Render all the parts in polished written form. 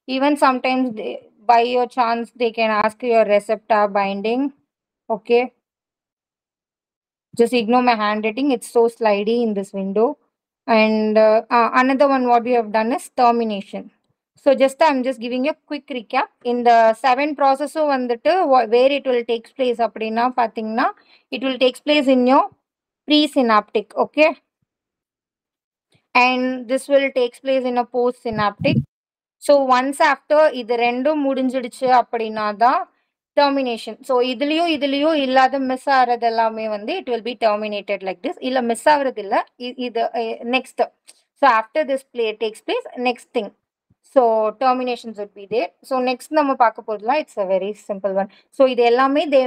Even sometimes by your chance they can ask your receptor binding. Okay, just ignore my handwriting, it's so slidey in this window. And another one what we have done is termination. So just I'm just giving you a quick recap. In the 7 processம் வந்துட்டு where it will take place அப்படின்னா பாத்தீங்கன்னா it will take place in your presynaptic. Okay, and this will take place in a postsynaptic. So once after இது ரெண்டும் முடிஞ்சிடுச்சு அப்படின்னா தான் termination. So இதுலயும் இல்லாத மிஸ் ஆறது எல்லாமே வந்து it will be terminated like this. இல்ல மிஸ் ஆகுறது இல்ல, இது next. So after this play takes place, next thing. So terminations would be there. So next நம்ம பார்க்க போறதுலாம் it's a very simple one. So இது எல்லாமே they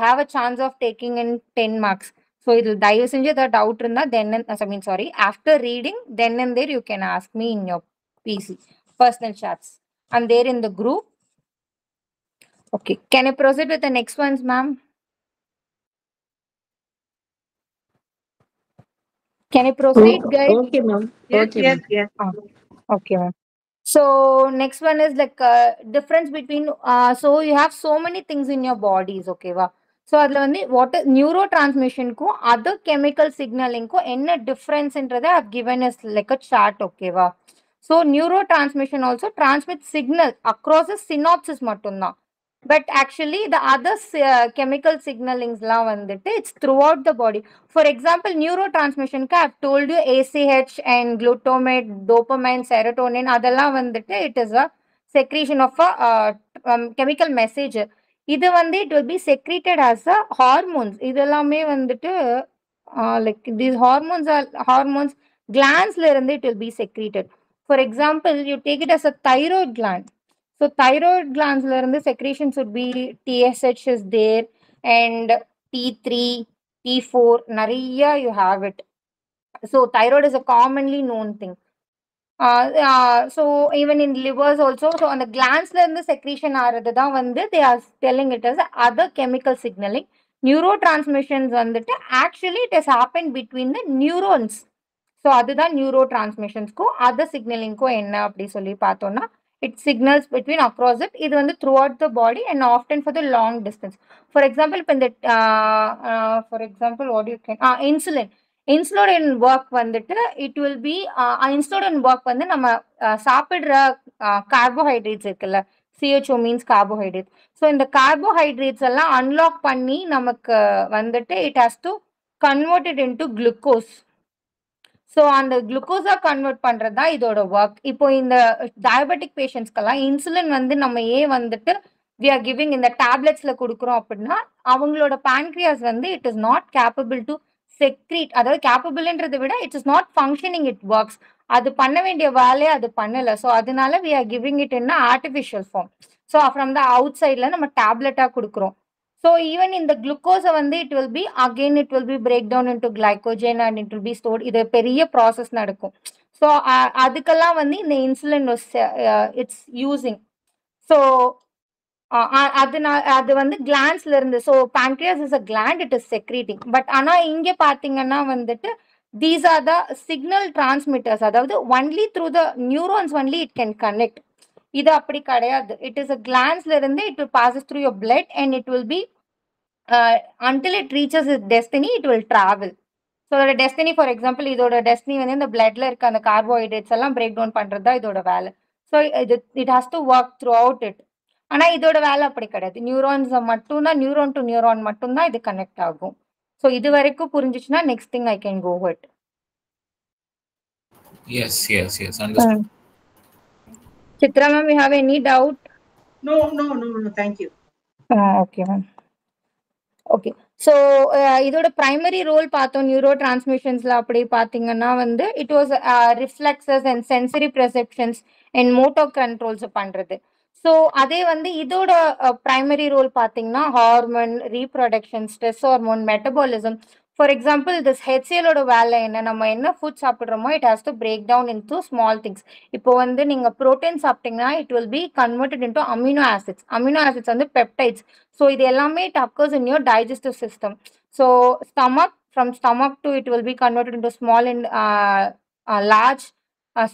have a chance of taking in 10 marks. So இதில் தயவு செஞ்சு ஏதாவது doubt இருந்தா then and I mean sorry after reading then and there you can ask me in your PC personal chats. I'm there in the group. Okay, can I proceed with the next ones, ma'am? Can I proceed, guys? Okay, ma'am. Yes, Okay, yes, ma'am. yes. Okay, ma'am. So next one is like difference between so you have so many things in your bodies, okay va? So adla vandi what neurotransmission ko other chemical signaling ko enna difference என்றதை I've given as like a chart, okay va? So neurotransmission also transmits signal across the synapses மட்டும்தான். But actually the other chemical signalings லாம் வந்துட்டு it's throughout the body. For example, neurotransmission க்கு I've told you ACH and glutamate, dopamine, serotonin அதெல்லாம் வந்துட்டு it is a secretion of a chemical message. இது வந்து it will be secreted as a hormones. இதெல்லாமே வந்துட்டு like these hormones are hormones glands ல இருந்து it will be secreted. For example, you take it as a thyroid gland. So thyroid glands la irundhu secretions would be TSH is there and T3, T4, nariya you have it. So thyroid is a commonly known thing. So even in livers also, so on the glands la irundhu secretion ஆறது தான் வந்து they are telling it as other chemical signaling. Neurotransmissions வந்துட்டு actually it has happened between the neurons. So அதுதான் neuro டிரான்ஸ்மிஷன்ஸ்க்கும் other சிக்னலிங்க்கும் என்ன அப்படி சொல்லி பார்த்தோம்னா it signals between across it. இது வந்து throughout the body and often for the long distance. For example, இப்போ இந்த for example what you can insulin work வந்துட்டு it will be insulin work வந்து நம்ம சாப்பிடுற கார்போஹைட்ரேட்ஸ் இருக்குல்ல, CHO மீன்ஸ் கார்போஹைட்ரேட்ஸ். ஸோ இந்த கார்போஹைட்ரேட்ஸ் எல்லாம் அன்லாக் பண்ணி நமக்கு வந்துட்டு it has to convert it into glucose. So அந்த குளுக்கோஸா கன்வெர்ட் பண்றது தான் இதோட ஒர்க். இப்போ இந்த டயபெட்டிக் பேஷண்ட்ஸ்க்கெல்லாம் இன்சுலின் வந்து நம்ம ஏன் வந்துட்டு வி ஆர் கிவிங் இந்த டேப்லெட்ஸ்ல கொடுக்குறோம் அப்படின்னா அவங்களோட pancreas வந்து it is not capable to secrete, அதாவது கேப்பபிள்ன்றதை விட it is not functioning, it works. அது பண்ண வேண்டிய வேலையை அது பண்ணல. ஸோ அதனால we are giving it in artificial form. So from the அவுட் சைட்ல நம்ம டேப்லெட்டா கொடுக்குறோம். So even in the glucose வந்து it will be again it will be break down into glycogen and it will be stored. இது பெரிய process நடக்கும். So அதுக்கெல்லாம் வந்து இந்த இன்சுலின் இட்ஸ் யூசிங். ஸோ அது வந்து கிளாண்ட்ஸ்ல இருந்து, so pancreas is a gland, it is secreting. But ஆனா இங்க பாத்தீங்கன்னா வந்துட்டு these are the signal transmitters, அதாவது only through the neurons only it can connect. இது அப்படி கிடையாது. இட் இஸ் அ கிளாண்ட்ஸ்ல இருந்து it will passes through your blood and it will be until it reaches its destiny it will travel. So the destiny, for example, இதோட destiny வந்து இந்த bloodல இருக்க அந்த கார்போஹைட்ரேட்ஸ் எல்லாம் பிரேக் டவுன் பண்றது தான் இதோட வேலை. So it has to work throughout it. ஆனா இதோட வேலை அப்படி கிடையாது. நியூரான்ஸ் மட்டும்தான், நியூரான் டு நியூரான் மட்டும்தான் இது கனெக்ட் ஆகும். ஸோ இது வரைக்கும் புரிஞ்சிச்சுன்னா next thing I can go with. Yes, understood. Chitra ma'am, you have any doubt? No, thank you. Okay ma'am. Okay, so இதோட பிரைமரி ரோல் பார்த்தோம் நியூரோ டிரான்ஸ்மிஷன்ஸ்ல. அப்படி பார்த்தீங்கன்னா வந்து it was reflexes and sensory perceptions and motor controls பண்றது. So அதே வந்து இதோட பிரைமரி ரோல் பார்த்தீங்கன்னா hormone, reproduction, stress hormone, metabolism. For example this ஹெச்சிஎலோட வேலை என்ன, நம்ம என்ன ஃபுட் சாப்பிட்றோமோ it has to break down into small things. இப்போ வந்து நீங்க ப்ரோட்டீன் சாப்பிட்டீங்கன்னா it will be converted into amino acids. Amino acids வந்து பெப்டைட்ஸ். ஸோ இது எல்லாமே it occurs in your digestive system. So from stomach to it will be converted into small and large,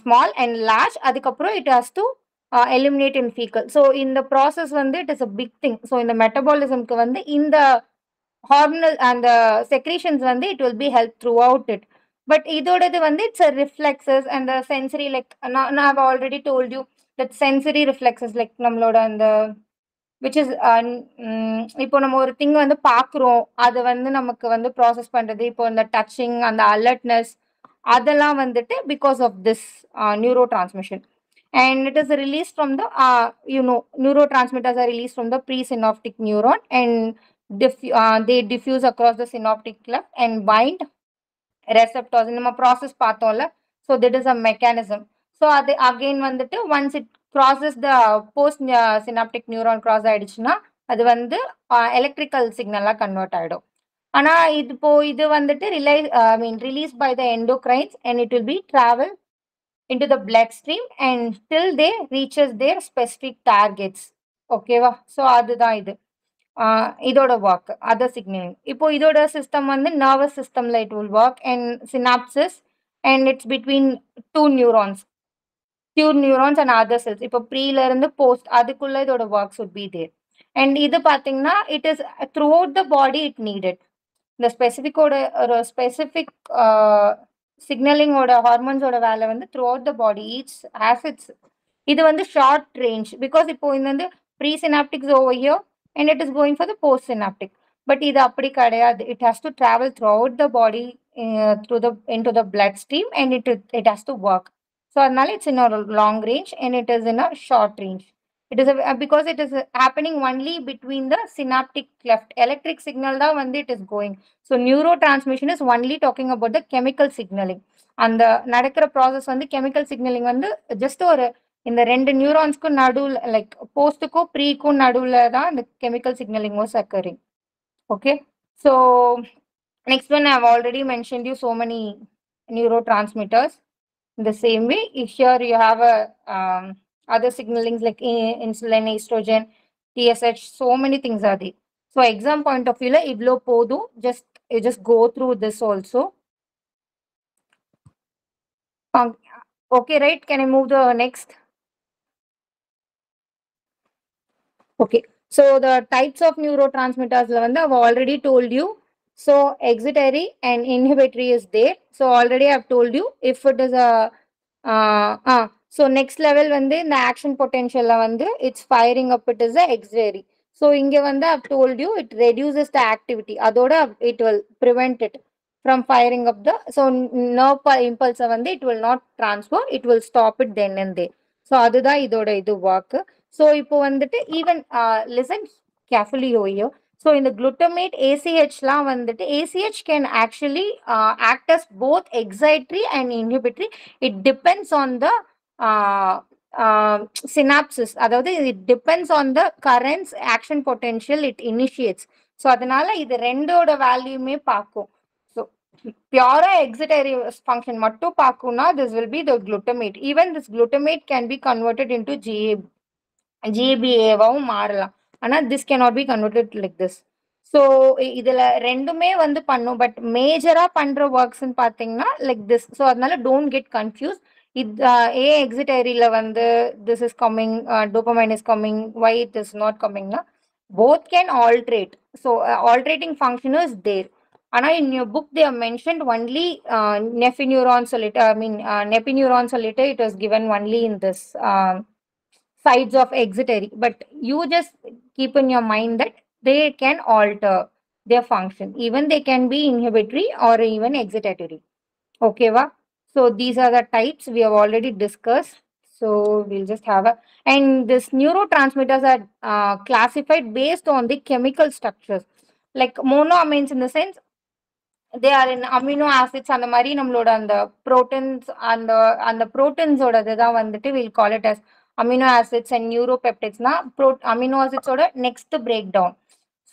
small and large. அதுக்கப்புறம் it has to eliminate in fecal. So in the process வந்து it is a big thing. So in the metabolismக்கு வந்து இந்த hormonal and the secretions வந்து it will be help throughout it. But இதோடது வந்து it's a reflexes and the sensory like நான் I've already told you that sensory reflexes like நம்மளோட அந்த which is இப்போ நம்ம ஒரு திங் வந்து பாக்குறோம் அது வந்து நமக்கு வந்து ப்ராசஸ் பண்றது இப்போ இந்த டச்சிங் அந்த அலர்ட்னஸ் அதெல்லாம் வந்துட்டு because of this neurotransmission and it is released from the neurotransmitters are released from the presynaptic neuron and they diffuse across the synaptic cleft and bind receptors நம்ம process பார்த்தோம்ல so that is a mechanism so அது again வந்துட்டு once it crosses the post synaptic neuron cross ஆயிடுச்சுன்னா அது வந்து electrical signal convert ஆயிடும் ஆனா இது வந்துட்டு released by the endocrines and it will be travel into the bloodstream and till they reaches their specific targets ஓகேவா so அதுதான் இது இதோட ஒர்க் அதர் சிக்னலிங் இப்போ இதோட சிஸ்டம் வந்து நர்வஸ் சிஸ்டம்ல it will work and synapsis and it's between two neurons pure neurons and other cells இப்போ ப்ரீல இருந்து போஸ்ட் அதுக்குள்ள இதோட works would be there and இது பாத்தீங்கன்னா it is throughout the body it needed இந்த ஸ்பெசிஃபிக்கோட ஒரு ஸ்பெசிஃபிக் சிக்னலிங்கோட ஹார்மோன்ஸோட வேலை வந்து throughout the body each has its இது வந்து ஷார்ட் ரேஞ்ச் பிகாஸ் இப்போ இது வந்து pre synaptics over here and it is going for the post synaptic but இது அப்படி கிடையாது it has to travel throughout the body into the bloodstream and it has to work so அதனால it's in a long range and it is in a short range it is because it is happening only between the synaptic cleft electric signal தான் வந்து it is going so neurotransmission is only talking about the chemical signaling அந்த நடக்கிற process வந்து chemical signaling வந்து just ஒரு இந்த ரெண்டு நியூரான்ஸ்க்கும் நடுவில் லைக் போஸ்ட்டுக்கும் ப்ரீக்கும் நடுவில் தான் இந்த chemical signalling was occurring okay so next one I have already mentioned you so many neurotransmitters in the same way here you have a other signalings like insulin estrogen TSH so many things are there so exam point of view la ivlo podum just go through this also okay right can I move the next okay so the types of neurotransmitters I've already told you so excitatory and inhibitory is there so already I've told you if it is a so next level வந்து இந்த action potential வந்து it's firing up it is a excitatory so இங்க வந்து I've told you it reduces the activity அதோட it will prevent it from firing up the so nerve impulse வந்து it will not transfer it will stop it then and there so அதுதான் இதோட இது work so இப்போ வந்துட்டு even listen carefully over here so in the glutamate ACH லாம் வந்துட்டு ACH can actually act as both excitatory and inhibitory it depends on the synapses அதாவது it depends on the currents action potential it initiates so அதனால இது ரெண்டோட வேல்யூமே பார்க்கும் so pure excitatory function மட்டும் பார்க்கும்னா this will be the glutamate even this glutamate can be converted into GBA-வாவும் மாறலாம் ஆனா this cannot be converted like this so இதுல ரெண்டுமே வந்து பண்ணும் பட் மேஜரா பண்ற ஒர்க்ஸ்னு பாத்தீங்கன்னா like this so அதனால don't get confused இது excitatoryல வந்து this is coming dopamine is coming why it is not coming na both can alterate so alterating function is there ஆனா in your book they have mentioned only nepineuron solita I mean nepineuron solita it was given only in this sides of excitatory but you just keep in your mind that they can alter their function even they can be inhibitory or even excitatory okay va so these are the types we have already discussed so we'll just have a and this neurotransmitters are classified based on the chemical structures like monoamines in the sense they are in amino acids அந்த மாதிரி நம்மளோட அந்த proteins அந்த proteins ஓடது தான் வந்துட்டு we'll call it as amino acids and neuropeptides na amino acids oda next breakdown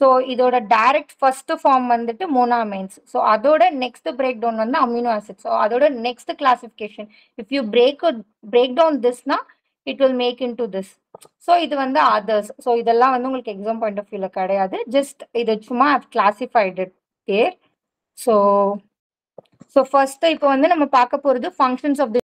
so idoda direct first form வந்துட்டு monoamines so adoda next breakdown வந்து amino acids so adoda next classification if you break down this na it will make into this so இது வந்து others so இதெல்லாம் வந்து உங்களுக்கு exam point of view ல கிடையாது just இது சும்மா I've classified it there so first இப்போ வந்து நம்ம பார்க்க போறது functions of the